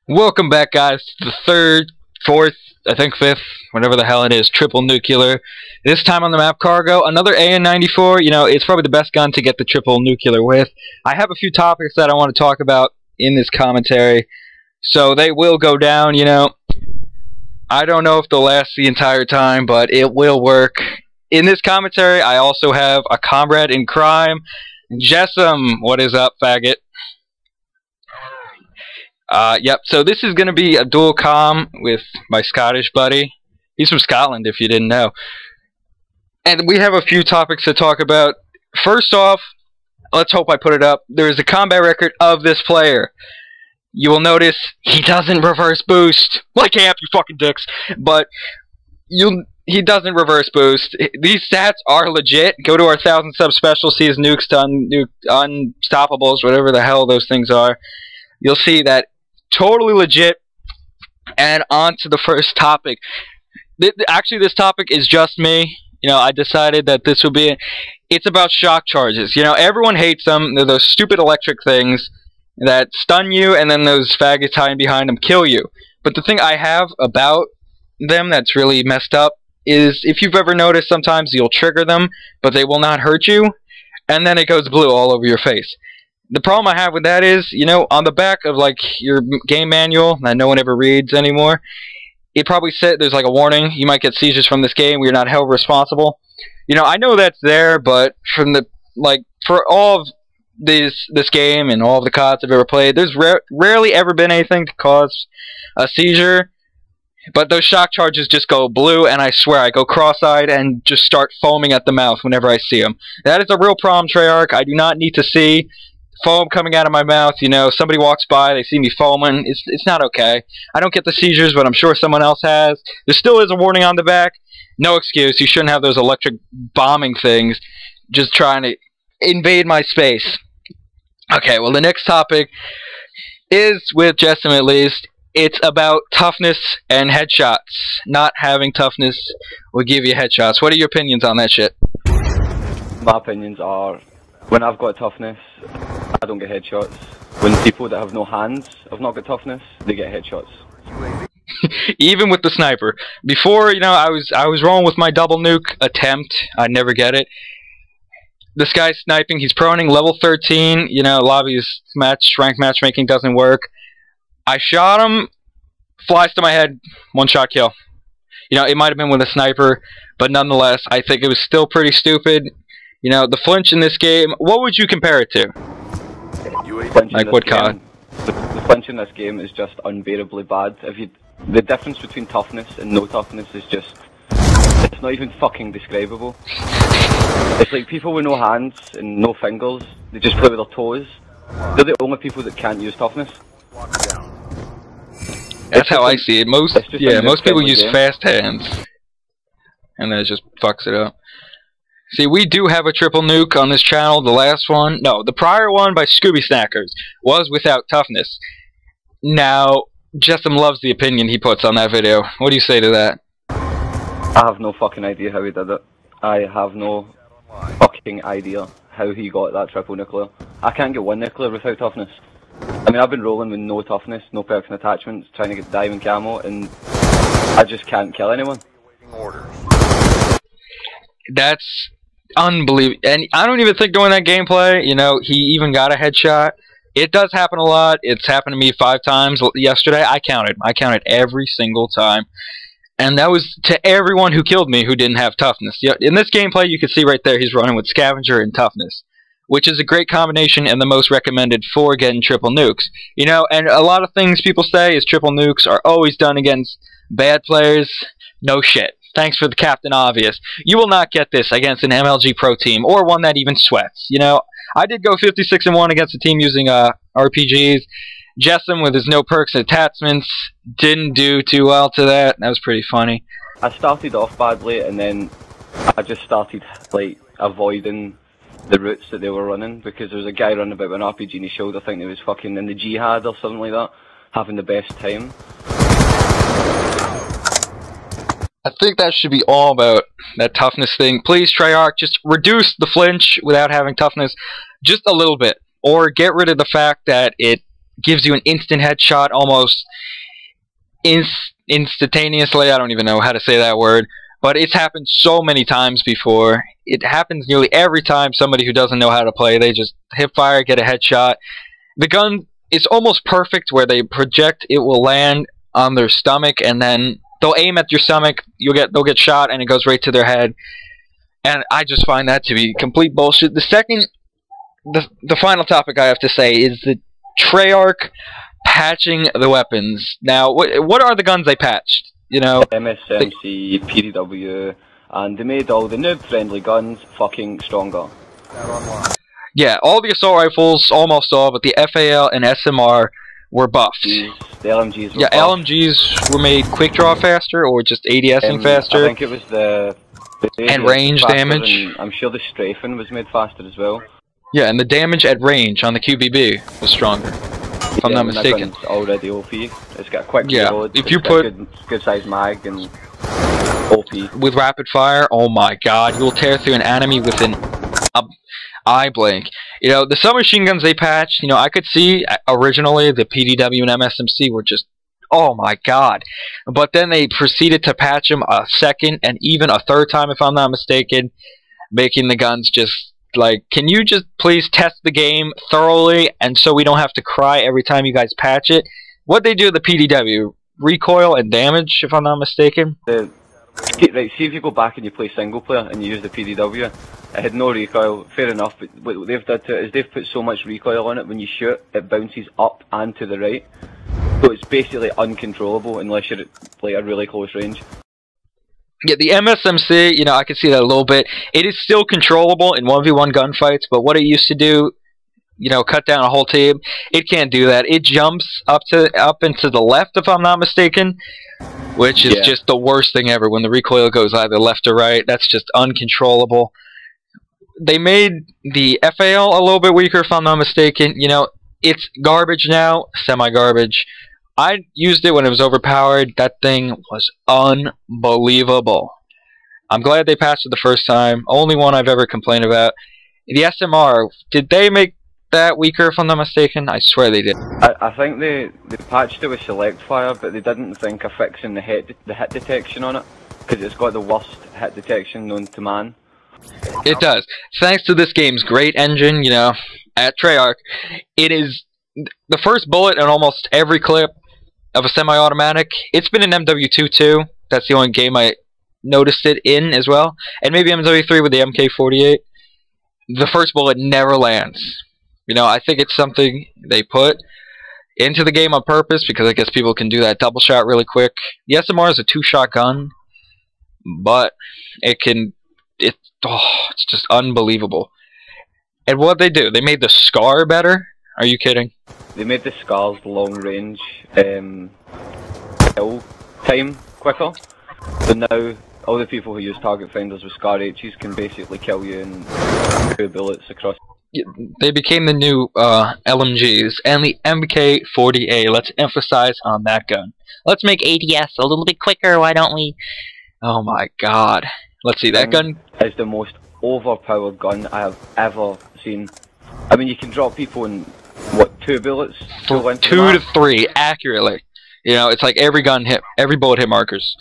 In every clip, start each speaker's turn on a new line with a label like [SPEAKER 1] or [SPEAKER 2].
[SPEAKER 1] Welcome back, guys, to the third, fourth, I think fifth, whatever the hell it is, triple nuclear. This time on the map cargo, another AN94. It's probably the best gun to get the triple nuclear with. I have a few topics that I want to talk about in this commentary, so they will go down. I don't know if they'll last the entire time, but it will work. In this commentary, I also have a comrade in crime, Jessam. What is up, faggot? Yep, so this is going to be a dual comm with my Scottish buddy. He's from Scotland, if you didn't know. And we have a few topics to talk about. First off, let's hope I put it up. There is a combat record of this player. You will notice he doesn't reverse boost. Like amp, you fucking dicks. But he doesn't reverse boost. These stats are legit. Go to our 1,000 sub special, see his nukes done, unstoppables, whatever the hell those things are. You'll see that totally legit. And on to the first topic. Actually, this topic is just me. I decided that this would be it's about shock charges. Everyone hates them. They're those stupid electric things that stun you, and then those faggots hiding behind them kill you. But the thing I have about them that's really messed up is, if you've ever noticed, sometimes you'll trigger them, but they will not hurt you, and then it goes blue all over your face. The problem I have with that is, on the back of your game manual that no one ever reads anymore, it probably said there's a warning: you might get seizures from this game. We are not held responsible. I know that's there, but from the for all of this game and all of the CODs I've ever played, there's rarely ever been anything to cause a seizure. But those shock charges just go blue, and I swear I go cross-eyed and just start foaming at the mouth whenever I see them. That is a real problem, Treyarch. I do not need to see foam coming out of my mouth. Somebody walks by, they see me foaming. It's not okay. I don't get the seizures, but I'm sure someone else has. There still is a warning on the back. No excuse. You shouldn't have those electric bombing things just trying to invade my space. Okay, well, the next topic is, with Jessam at least, it's about toughness and headshots. Not having toughness will give you headshots. What are your opinions on that shit?
[SPEAKER 2] My opinions are, when I've got toughness, I don't get headshots. When people that have no hands have not got toughness, they get headshots.
[SPEAKER 1] Even with the sniper. Before, I was rolling with my double nuke attempt. I'd never get it. This guy's sniping. He's proning level 13. Lobby's rank matchmaking doesn't work. I shot him. Flies to my head. One shot kill. It might have been with a sniper, but nonetheless, I think it was still pretty stupid. The flinch in this game, what would you compare it to? Like what COD?
[SPEAKER 2] The flinch in this game is just unbearably bad. The difference between toughness and no toughness is just, it's not even fucking describable. It's like people with no hands and no fingers, they just play with their toes. They're the only people that can't use toughness.
[SPEAKER 1] That's how I see it. Most people use fast hands, and then it just fucks it up. See, we do have a triple nuke on this channel. The last one, no, the prior one by Scooby Snackers was without toughness. Now, Jessam loves the opinion he puts on that video. What do you say to that?
[SPEAKER 2] I have no fucking idea how he did it. I have no fucking idea how he got that triple nuclear. I can't get one nuclear without toughness. I mean, I've been rolling with no toughness, no perks and attachments, trying to get diamond camo, and I just can't kill anyone.
[SPEAKER 1] That's unbelievable. And I don't even think during that gameplay, he even got a headshot. It does happen a lot. It's happened to me 5 times yesterday. I counted every single time. And that was to everyone who killed me who didn't have toughness. In this gameplay, you can see right there, he's running with Scavenger and toughness, which is a great combination and the most recommended for getting triple nukes. And a lot of things people say is triple nukes are always done against bad players. No shit. Thanks for the Captain Obvious. You will not get this against an MLG Pro team, or one that even sweats. I did go 56-1 against a team using RPGs. Jessam, with his no perks and attachments, didn't do too well to that. That was pretty funny.
[SPEAKER 2] I started off badly, and then I just started avoiding the routes that they were running, because there was a guy running about with an RPG in his shoulder, thinking he was fucking in the jihad or something like that, having the best time.
[SPEAKER 1] I think that should be all about that toughness thing. Please, Treyarch, just reduce the flinch without having toughness just a little bit. Or get rid of the fact that it gives you an instant headshot almost instantaneously. I don't even know how to say that word, but it's happened so many times before. It happens nearly every time somebody who doesn't know how to play, they just hip fire, get a headshot. The gun is almost perfect where they project, it will land on their stomach, and then they'll aim at your stomach, they'll get shot, and it goes right to their head. And I just find that to be complete bullshit. The final topic I have to say is the Treyarch patching the weapons. Now, what are the guns they patched? You know,
[SPEAKER 2] MSMC, PDW, and they made all the noob-friendly guns fucking stronger.
[SPEAKER 1] Yeah, all the assault rifles, almost all, but the FAL and SMR were buffed.
[SPEAKER 2] The LMGs were
[SPEAKER 1] buffed.
[SPEAKER 2] LMGs
[SPEAKER 1] were made quick draw faster, or just ADSing faster.
[SPEAKER 2] I think it was the
[SPEAKER 1] and range damage.
[SPEAKER 2] I'm sure the strafing was made faster as well.
[SPEAKER 1] Yeah, and the damage at range on the QBB was stronger, if I'm not mistaken.
[SPEAKER 2] That gun's already OP. It's got a quick reload.
[SPEAKER 1] If you put
[SPEAKER 2] good size mag and OP
[SPEAKER 1] with rapid fire, oh my god, you'll tear through an enemy with an eye blink. You know, the submachine guns they patched, you know, I could see originally the PDW and MSMC were just, oh my god. But then they proceeded to patch them a second and even a third time, if I'm not mistaken, making the guns just like, can you just please test the game thoroughly, and so we don't have to cry every time you guys patch it? What they do with the PDW, recoil and damage, if I'm not mistaken.
[SPEAKER 2] Right, see if you go back and you play single player and you use the PDW, it had no recoil, fair enough, but what they've done to it is they've put so much recoil on it, when you shoot, it bounces up and to the right. So it's basically uncontrollable unless you're at like a really close range.
[SPEAKER 1] Yeah, the MSMC, you know, I can see that a little bit. It is still controllable in 1v1 gunfights, but what it used to do, you know, cut down a whole team, it can't do that. It jumps up into the left, if I'm not mistaken, which is just the worst thing ever. When the recoil goes either left or right, that's just uncontrollable. They made the FAL a little bit weaker, if I'm not mistaken. You know, it's garbage now, semi-garbage. I used it when it was overpowered. That thing was unbelievable. I'm glad they patched it the first time. Only one I've ever complained about. The SMR, did they make that weaker, if I'm not mistaken? I swear they did.
[SPEAKER 2] I think they patched it with select fire, but they didn't think of fixing the hit detection on it, because it's got the worst hit detection known to man.
[SPEAKER 1] It does. Thanks to this game's great engine, you know, at Treyarch, it is the first bullet in almost every clip of a semi-automatic. It's been in MW2 too. That's the only game I noticed it in as well. And maybe MW3 with the MK48. The first bullet never lands. You know, I think it's something they put into the game on purpose, because I guess people can do that double shot really quick. The SMR is a 2-shot gun, but it's just unbelievable. And what they do, they made the SCAR better? Are you kidding?
[SPEAKER 2] They made the SCAR's long range kill time quicker. So now all the people who use target finders with SCAR H's can basically kill you in 2 bullets across.
[SPEAKER 1] They became the new LMGs and the MK40A. Let's emphasize on that gun. Let's make ADS a little bit quicker, why don't we? Oh my god. Let's see, that gun
[SPEAKER 2] is the most overpowered gun I have ever seen. I mean, you can drop people in, what, 2 bullets?
[SPEAKER 1] 2 to 3, accurately. You know, it's like every bullet hit markers.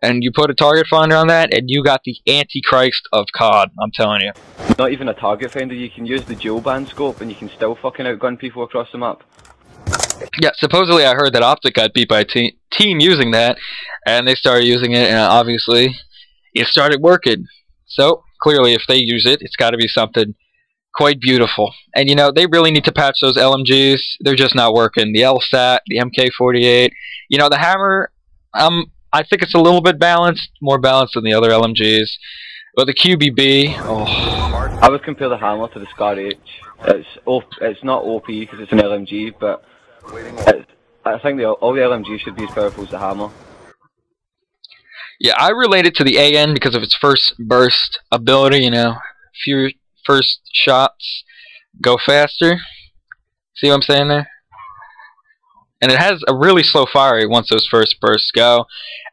[SPEAKER 1] And you put a target finder on that, and you got the Antichrist of COD, I'm telling you.
[SPEAKER 2] Not even a target finder, you can use the dual band scope, and you can still fucking outgun people across the map.
[SPEAKER 1] Yeah, supposedly I heard that Optic got beat by a team using that, and they started using it, and obviously it started working. So, clearly if they use it, it's got to be something quite beautiful. And you know, they really need to patch those LMGs. They're just not working. The LSAT, the MK48, you know, the Hammer, I think it's a little bit balanced, more balanced than the other LMGs. But the QBB, oh.
[SPEAKER 2] I would compare the Hammer to the SCAR H. It's not OP because it's an LMG, but I think all the LMGs should be as powerful as the Hammer.
[SPEAKER 1] Yeah, I relate it to the AN because of its first burst ability, you know. Few first shots go faster. See what I'm saying there? And it has a really slow fire rate once those first bursts go.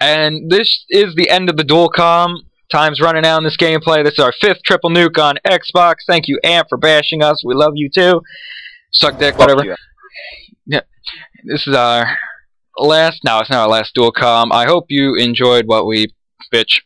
[SPEAKER 1] And this is the end of the dual comm. Time's running out in this gameplay. This is our 5th triple nuke on Xbox. Thank you, Amp, for bashing us. We love you too. Suck dick, whatever. This is our last. No, it's not our last dual com. I hope you enjoyed what we bitch